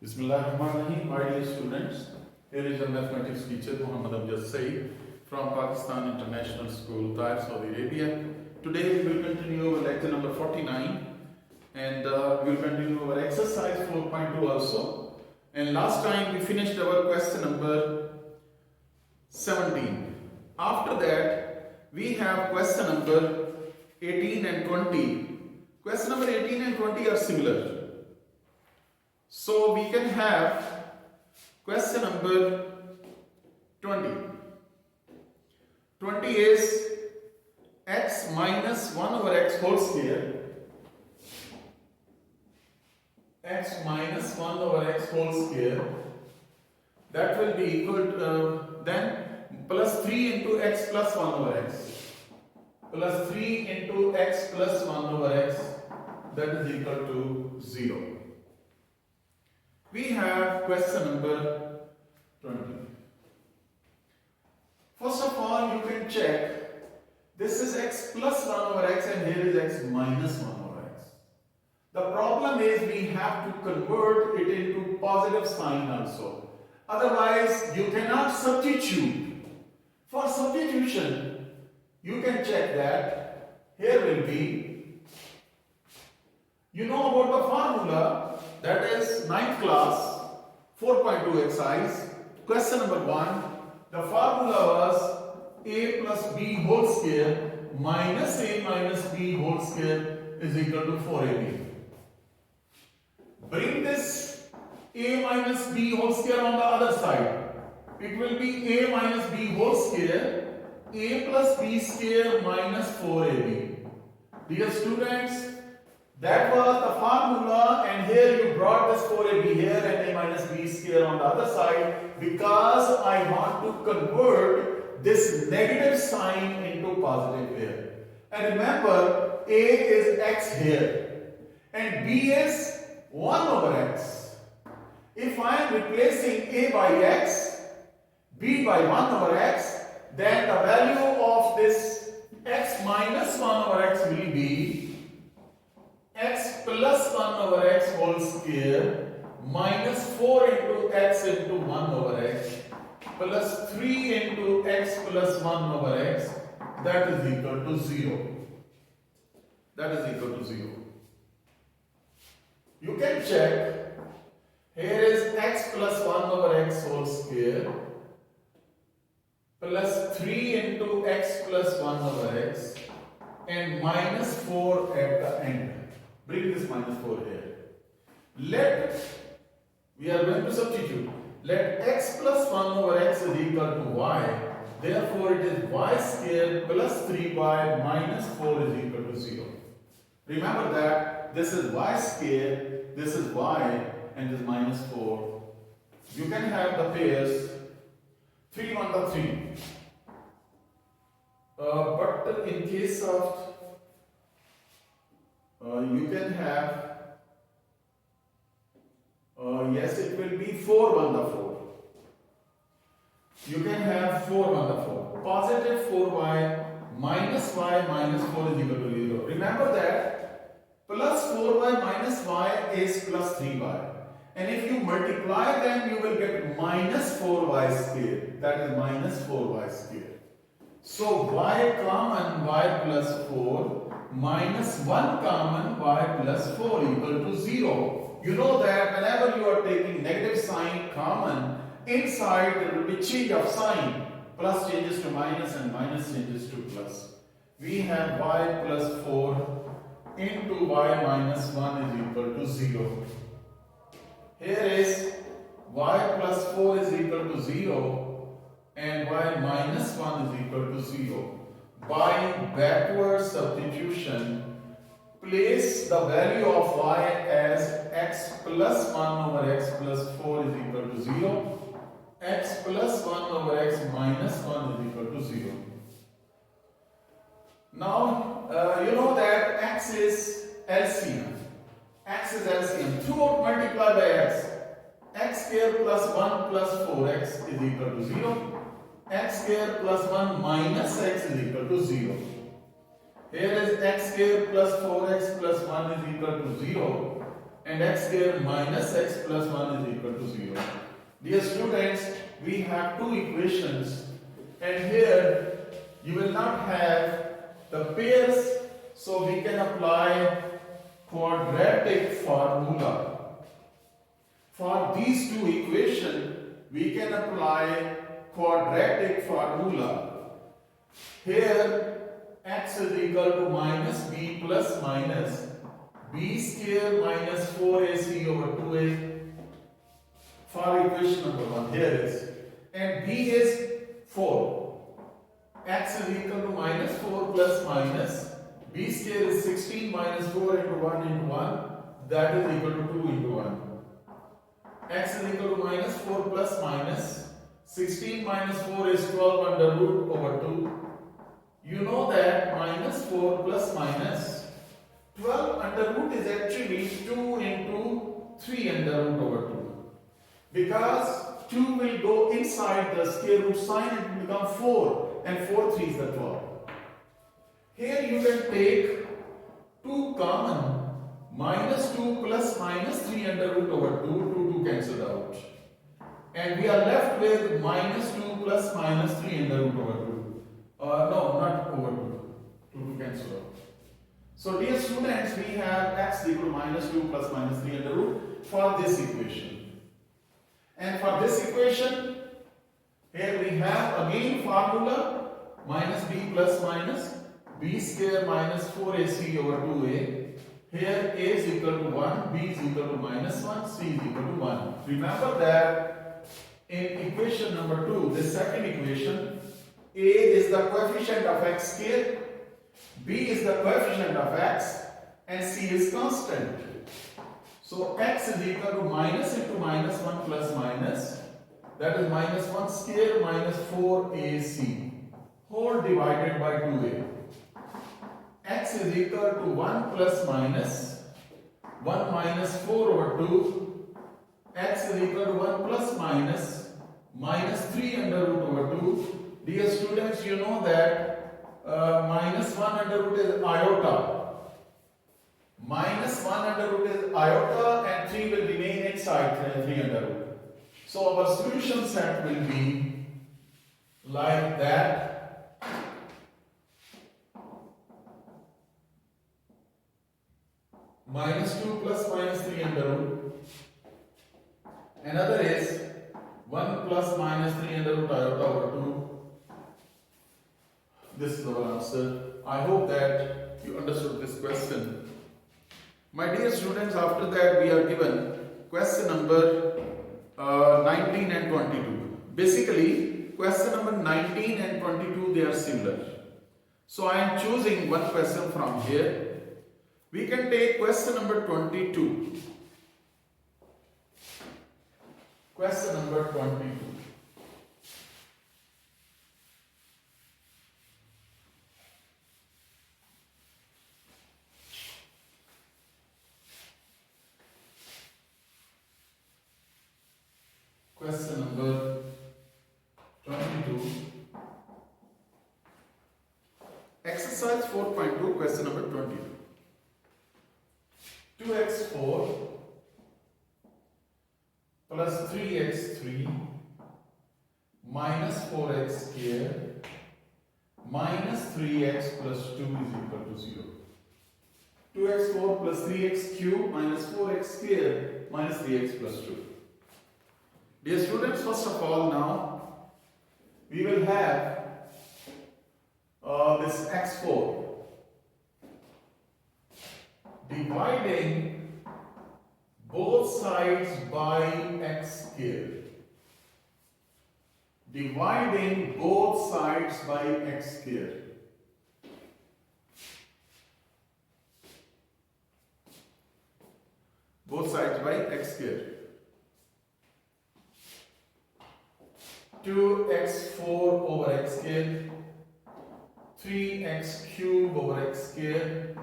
Bismillahirrahmanirrahim, my dear students. Here is your mathematics teacher Muhammad Amjad Saeed from Pakistan International School, Taif, Saudi Arabia. Today we will continue our lecture number 49 and we will continue our exercise 4.2 also. And last time we finished our question number 17. After that we have question number 18 and 20. Question number 18 and 20 are similar. So we can have question number 20. 20 is x minus 1 over x whole square. X minus 1 over x whole square. That will be equal to then plus 3 into x plus 1 over x. Plus 3 into x plus 1 over x. That is equal to 0. We have question number 20. First of all, you can check this is x plus 1 over x and here is x minus 1 over x. The problem is we have to convert it into positive sign also. Otherwise, you cannot substitute. For substitution, you can check that here will be, you know about the formula. That is 9th class, 4.2 exercise, question number 1. The formula was a plus b whole square minus a minus b whole square is equal to 4ab. Bring this a minus b whole square on the other side. It will be a minus b whole square, a plus b square minus 4ab. Dear students, that was the formula, and here you brought this 4ab here and a minus b square on the other side because I want to convert this negative sign into positive here. And remember, a is x here and b is 1 over x. If I am replacing a by x, b by 1 over x, then the value of this x minus 1 over x will be x plus 1 over x whole square minus 4 into x into 1 over x plus 3 into x plus 1 over x, that is equal to 0. That is equal to 0. You can check. Here is x plus 1 over x whole square plus 3 into x plus 1 over x and minus 4 at the end. Bring this minus 4 here. We are going to substitute. Let x plus 1 over x is equal to y. Therefore, it is y square plus 3y minus 4 is equal to 0. Remember that this is y square, this is y, and this minus 4. You can have the pairs 3 1 to 3. But in case of you can have, yes, it will be 4 1 to 4. You can have 4 1 to 4. Positive 4y minus y minus 4 is equal to 0. Remember that plus 4y minus y is plus 3y. And if you multiply them, you will get minus 4y square. That is minus 4y square. So y common y plus 4 minus 1 common y plus 4 equal to 0. You know that whenever you are taking negative sign common, inside there will be change of sign. Plus changes to minus and minus changes to plus. We have y plus 4 into y minus 1 is equal to 0. Here is y plus 4 is equal to 0 and y minus 1 is equal to 0. By backward substitution, place the value of y as x plus 1 over x plus 4 is equal to 0. X plus 1 over x minus 1 is equal to 0. Now, you know that x is LCM. X is LCM. Throughout multiply by x. X square plus 1 plus 4x is equal to 0. X square plus 1 minus x is equal to 0. Here is x square plus 4x plus 1 is equal to 0. and x square minus x plus 1 is equal to 0. Dear students, we have two equations, and here you will not have the pairs, so we can apply quadratic formula. For these two equations, we can apply quadratic formula. Here x is equal to minus b plus minus b square minus 4ac over 2a. For equation number 1, here is, and b is 4. X is equal to minus 4 plus minus b square is 16 minus 4 into 1 into 1, that is equal to 2 into 1. X is equal to minus 4 plus minus 16 minus 4 is 12 under root over 2. You know that minus 4 plus minus 12 under root is actually 2 into 3 under root over 2. Because 2 will go inside the square root sign, it will become 4, and 4 3 is the 12. Here you can take 2 common, minus 2 plus minus 3 under root over 2 cancelled out. And we are left with minus 2 plus minus 3 under root over 2. No, not over 2 cancel out. So dear students, we have x equal to minus 2 plus minus 3 under root for this equation. And for this equation, here we have again formula minus b plus minus b square minus 4ac over 2a. Here a is equal to 1, b is equal to minus 1, c is equal to 1. Remember that in equation number 2, the second equation, a is the coefficient of x square, b is the coefficient of x, and c is constant. So x is equal to minus into minus 1 plus minus, that is minus 1 square minus 4ac whole divided by 2a. X is equal to 1 plus minus 1 minus 4 over 2. X is equal to 1 plus minus minus 3 under root over 2. Dear students, you know that minus 1 under root is iota. Minus 1 under root is iota, and 3 will remain inside 3 under root. So our solution set will be like that. Minus 2 plus minus 3 under root. Another is 1 plus minus 3 under root iota over 2. This is our answer. I hope that you understood this question. My dear students, after that we are given question number 19 and 22. Basically, question number 19 and 22, they are similar. So I am choosing one question from here. We can take question number 22. Question number 22. Question number 22. Exercise 4.2, question number 22. 2x4 plus 3x3 minus 4x squared minus 3x plus 2 is equal to 0. 2x4 plus 3x cube minus 4x squared minus 3x plus 2. Dear students, first of all, now we will have this x4 dividing both sides by x squared. Dividing both sides by x squared. Both sides by x squared. 2x4 over x squared, 3x cube over x squared,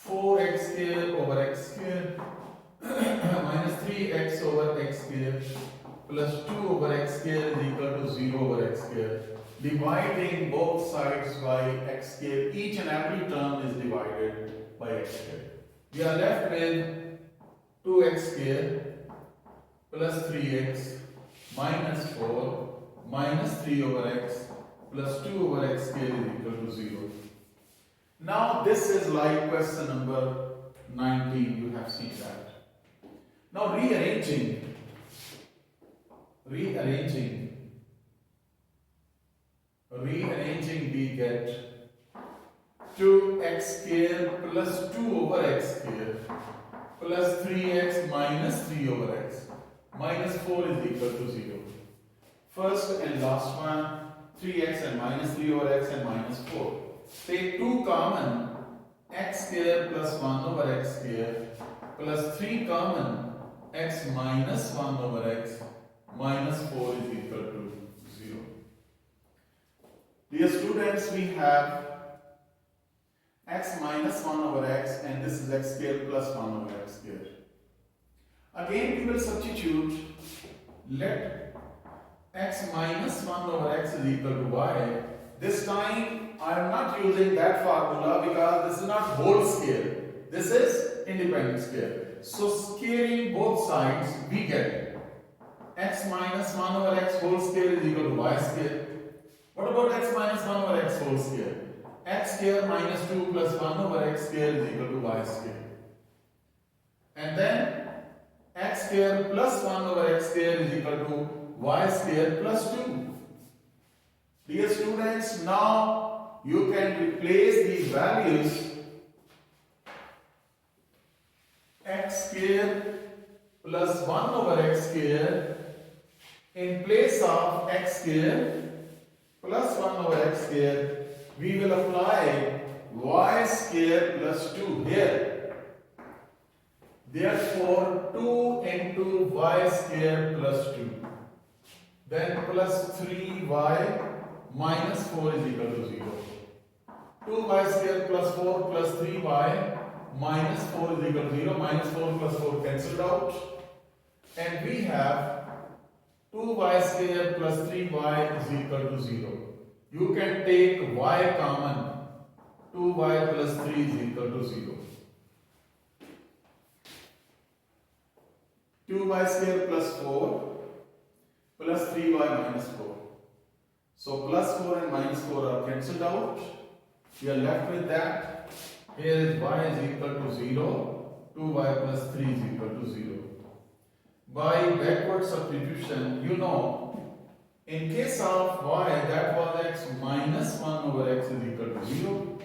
4x squared over x squared minus 3x over x squared plus 2 over x squared is equal to 0 over x squared. Dividing both sides by x squared, each and every term is divided by x squared. We are left with 2x square plus 3x minus 4 minus 3 over x plus 2 over x square is equal to 0. Now this is like question number 19, you have seen that. Now rearranging, we get 2x square plus 2 over x square plus 3x minus 3 over x minus 4 is equal to 0. First and last one, 3x and minus 3 over x and minus 4. Take 2 common, x square plus 1 over x square plus 3 common, x minus 1 over x minus 4 is equal to 0. Dear students, we have x minus 1 over x and this is x square plus 1 over x square. Again we will substitute, let x minus 1 over x is equal to y. This time I am not using that formula because this is not whole square. This is independent square. So squaring both sides we get x minus 1 over x whole square is equal to y square. What about x minus 1 over x whole square? X square minus 2 plus 1 over x square is equal to y square. And then x square plus 1 over x square is equal to y square plus 2. Dear students, now you can replace these values. X square plus 1 over x square in place of x square plus 1 over x square we will apply y square plus 2 here. Therefore 2 into y square plus 2, then plus 3y minus 4 is equal to 0. 2y square plus 4 plus 3y minus 4 is equal to 0. Minus 4 plus 4 cancelled out. And we have 2y square plus 3y is equal to 0. You can take y common. 2y plus 3 is equal to 0. 2y square plus 4 plus 3y minus 4. So plus 4 and minus 4 are cancelled out. We are left with that. Here is y is equal to 0. 2y plus 3 is equal to 0. By backward substitution, you know, in case of y, that was x minus 1 over x is equal to 0.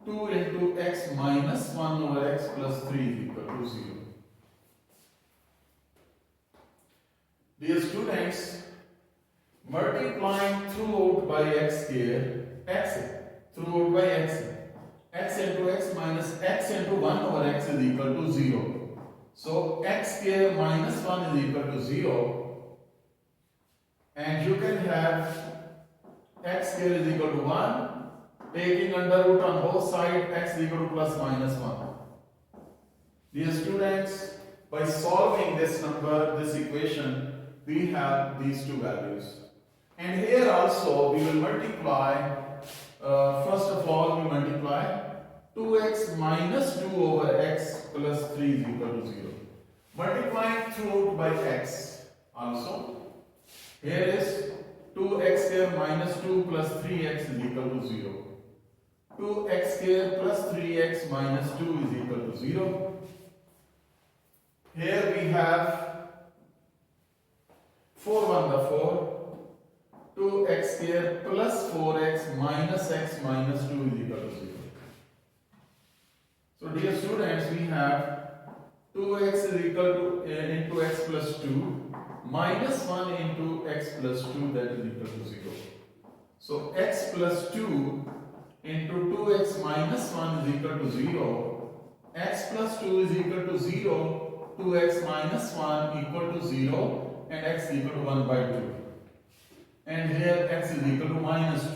2 into x minus 1 over x plus 3 is equal to 0. Dear students, multiplying throughout by x square, x throughout by x into x minus x into 1 over x is equal to 0. So x square minus 1 is equal to 0. And you can have x square is equal to 1, taking under root on both sides, x is equal to plus minus 1. Dear students, by solving this number, this equation, we have these two values. And here also we will multiply, first of all we multiply 2x minus 2 over x plus 3 is equal to 0. Multiplying throughout by x also. Here is 2x square minus 2 plus 3x is equal to 0. 2x square plus 3x minus 2 is equal to 0. Here we have 4 1 the 4. 2x square plus 4x minus x minus 2 is equal to 0. So dear students, we have 2x is equal to into x plus 2 minus 1 into x plus 2, that is equal to 0. So x plus 2 into 2x minus 1 is equal to 0. X plus 2 is equal to 0. 2x minus 1 equal to 0 and x equal to 1 by 2. And here x is equal to minus 2.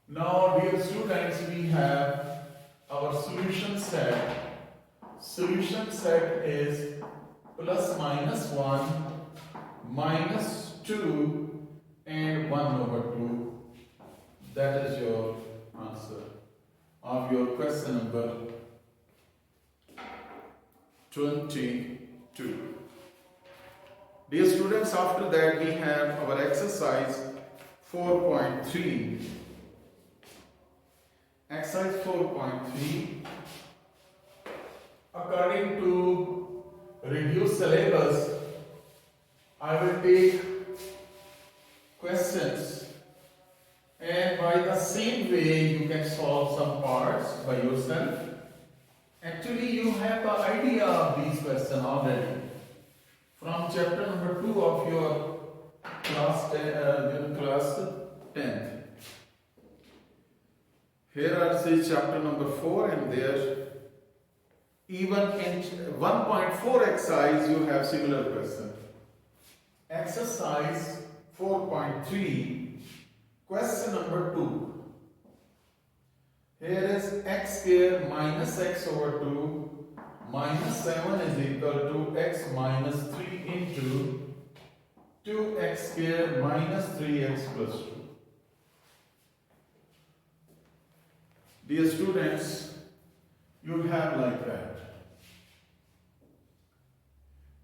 Now dear students, we have our solution set. Solution set is plus minus 1, minus 2 and 1 over 2. That is your answer of your question number 22. Dear students, after that we have our exercise 4.3. Exercise 4.3. According to reduced syllabus, I will take questions and by the same way you can solve some parts by yourself. Actually, you have the idea of these questions already from chapter number 2 of your class 10th. Here are say chapter number 4, and there even in 1.4 exercise you have similar question. Exercise 4.3, question number 2. Here is x square minus x over 2 minus 7 is equal to x minus 3 into 2x square minus 3x plus 2. Dear students, you have like that.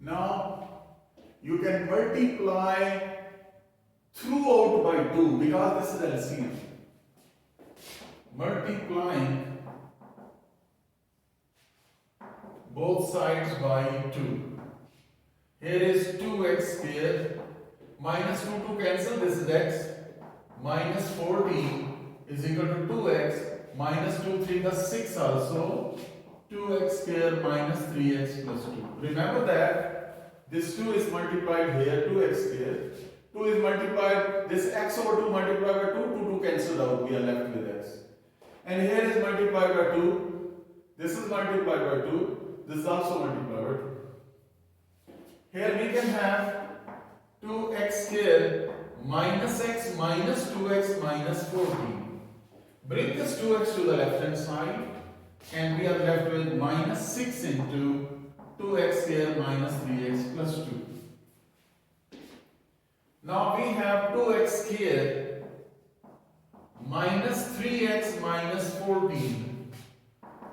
Now, you can multiply throughout by 2 because this is LCM. Multiplying both sides by 2. Here is 2x square minus 2 to cancel, this is x, minus 14 is equal to 2x minus 2 3 the 6 also, 2x square minus 3x plus 2. Remember that this 2 is multiplied here, 2x square, 2 is multiplied, this x over 2 multiplied by 2, 2 cancelled out, we are left with x. And here is multiplied by 2, this is multiplied by 2, this is also multiplied by 2. Here we can have 2x square minus x minus 2x minus 14. Bring this 2x to the left hand side and we are left with minus 6 into 2x square minus 3x plus 2. Now we have 2x square minus 3x minus 14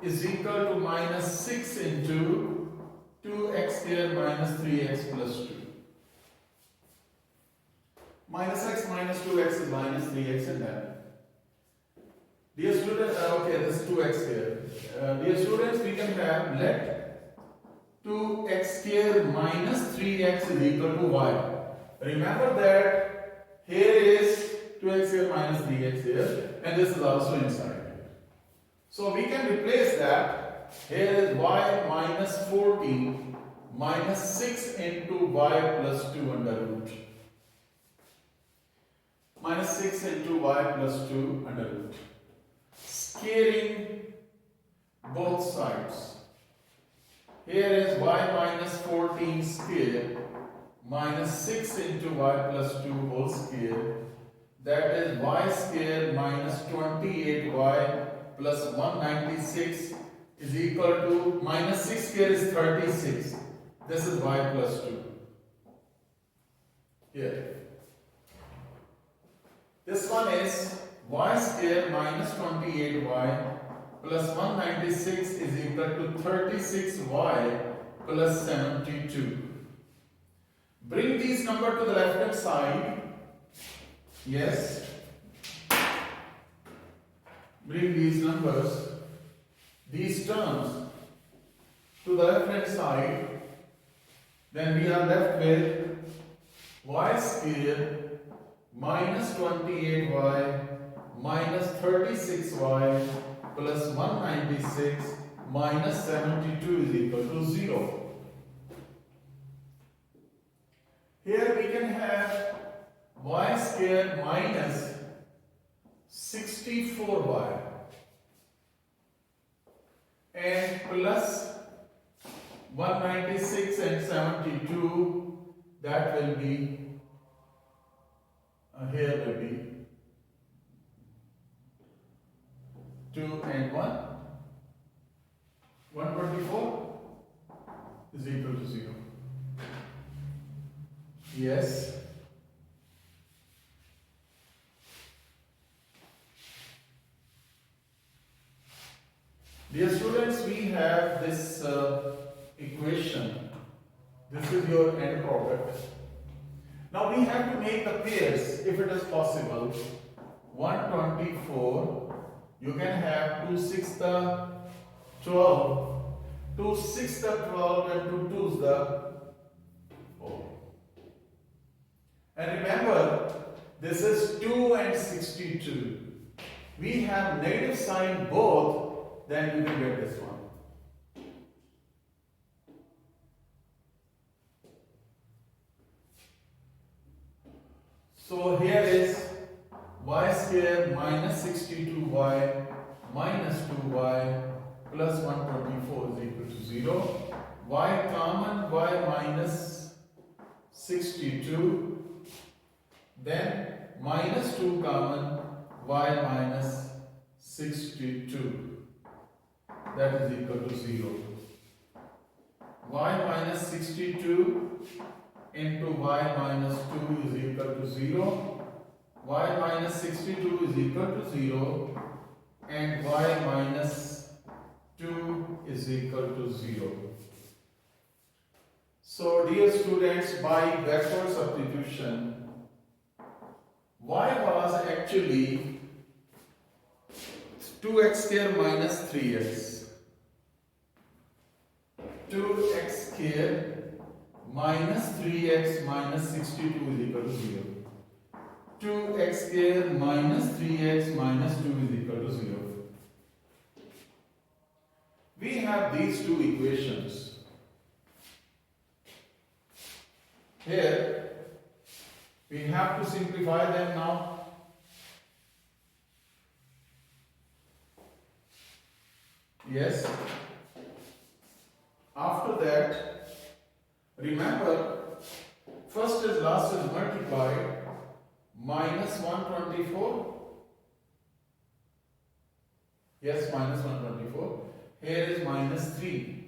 is equal to minus 6 into 2x square minus 3x plus 2. Minus x minus 2x is minus 3x and then. Dear students, okay, this is 2x square. Dear students, we can have let 2x square minus 3x is equal to y. Remember that here is 2x square minus 3x here, and this is also inside. So we can replace that. Here is y minus 14 minus 6 into y plus 2 under root. Minus 6 into y plus 2 under root. Squaring both sides. Here is y minus 14 square minus 6 into y plus 2 whole square. That is y square minus 28y plus 196 is equal to minus 6 square is 36. This is y plus 2. Here. This one is y square minus 28y plus 196 is equal to 36y plus 72. Bring these numbers to the left hand side. Yes. Bring these numbers, these terms to the left hand side. Then we are left with y square minus 28y minus 36y plus 196 minus 72 is equal to 0. Here we can have y square minus 64y and plus 196 and 72, that will be here will be 2 and 1. 124 is equal to 0. Yes. Dear students, we have this equation product. Now we have to make the pairs if it is possible. 124, you can have 2 6 the 12, 2 6 the 12 and 2 2s the 4. And remember, this is 2 and 62. We have negative sign both, then you can get this one. So here is y square minus 62y minus 2y plus 124 is equal to 0. Y common, y minus 62, then minus 2 common, y minus 62, that is equal to 0. Y minus 62 into y minus 2 is equal to 0. Y minus 62 is equal to 0 and y minus 2 is equal to 0. So dear students, by backward substitution, y was actually 2x square minus 3x. 2x square minus 3x minus 62 is equal to 0. 2x square minus 3x minus 2 is equal to 0. We have these two equations. Here, we have to simplify them now. Yes. After that, remember, first is last is multiplied, minus 124. Yes, minus 124. Here is minus 3.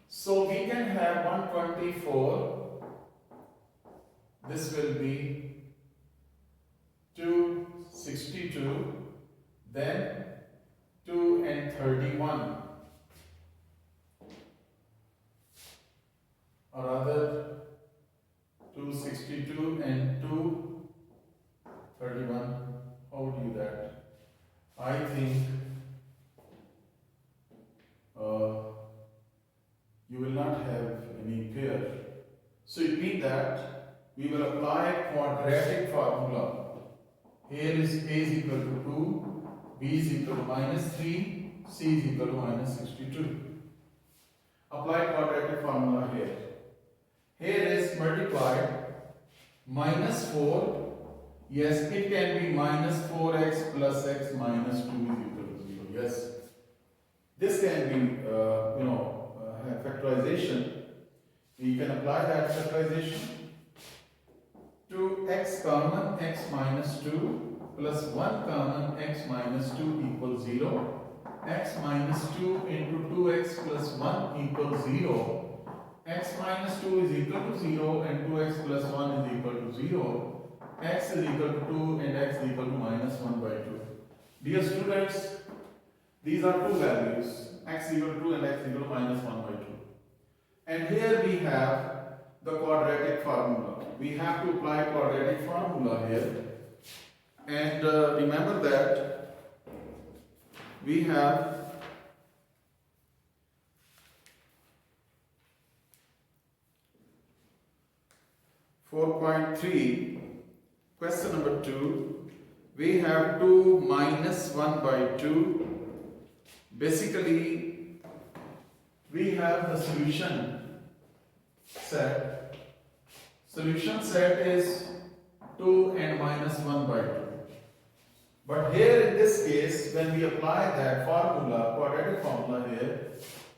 So we can have 124. This will be 262. Then 2 and 31. Or rather 262 and 231. How do you that? I think you will not have any pair. So it means that we will apply quadratic formula. Here is a is equal to 2, b is equal to minus 3, c is equal to minus 62. Apply quadratic formula here. Here is multiplied minus 4. Yes, it can be minus 4x plus x minus 2 is equal to 0. Yes. This can be, factorization. We can apply that factorization. 2x common x minus 2 plus 1 common x minus 2 equals 0. X minus 2 into 2x plus 1 equals 0. X minus 2 is equal to 0 and 2x plus 1 is equal to 0. X is equal to 2 and x is equal to minus 1 by 2. Dear students, these are two values, x is equal to 2 and x is equal to minus 1 by 2. And here we have the quadratic formula. We have to apply quadratic formula here. And remember that we have (4.3) question number 2. We have 2 minus 1 by 2. Basically, we have the solution set. Solution set is 2 and minus 1 by 2. But here in this case, when we apply that formula, quadratic formula here,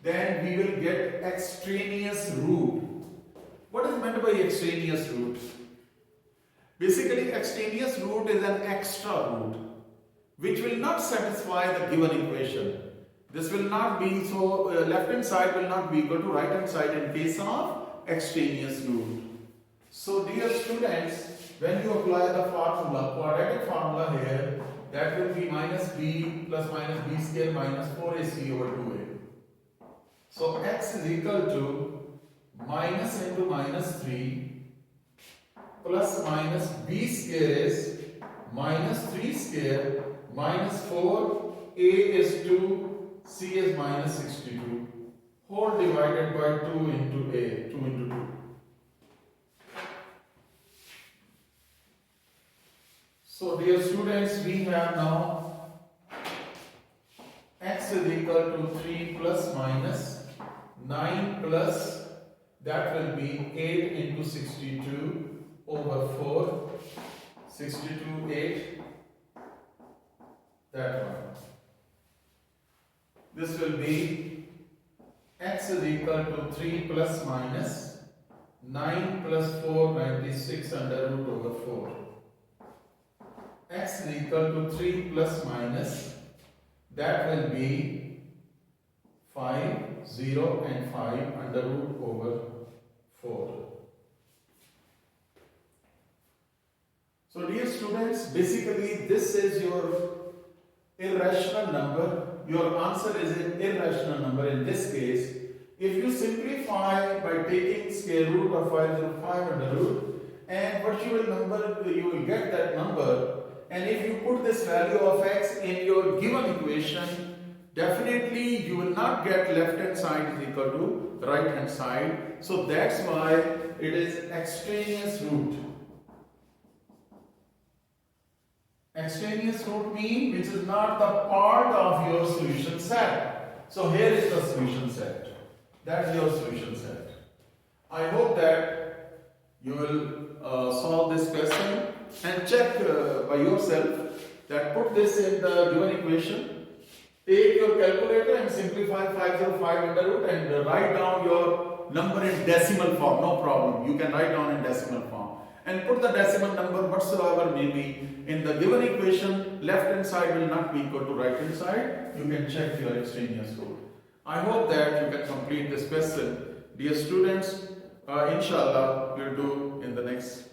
then we will get extraneous root. What is meant by extraneous root? Basically, extraneous root is an extra root which will not satisfy the given equation. This will not be so, left hand side will not be equal to right hand side in case of extraneous root. So dear students, when you apply the formula, quadratic formula here, that will be minus b plus minus b square minus 4ac over 2a. So x is equal to minus into minus 3 plus minus b square is minus 3 square minus 4, a is 2, c is minus 62, whole divided by 2 into a, 2 into 2. So dear students, we have now x is equal to 3 plus minus 9 plus, that will be 8 into 62 over 4, 62, 8, that one. This will be x is equal to 3 plus minus 9 plus 4, 96 under root over 4. X is equal to 3 plus minus, that will be 5, 0 and 5 under root over 4. So dear students, basically this is your irrational number. Your answer is an irrational number in this case. If you simplify by taking square root of 505 under root, and what you will get that number, and if you put this value of x in your given equation, definitely you will not get left hand side is equal to right hand side. So that's why it is extraneous root. Extraneous root means which is not the part of your solution set. So here is the solution set. That's your solution set. I hope that you will solve this question and check by yourself that put this in the given equation. Take your calculator and simplify 505 under root and write down your number in decimal form. No problem. You can write down in decimal form. And put the decimal number whatsoever may be in the given equation. Left hand side will not be equal to right hand side. You can check your extraneous root. I hope that you can complete this question. Dear students, inshallah, we'll do in the next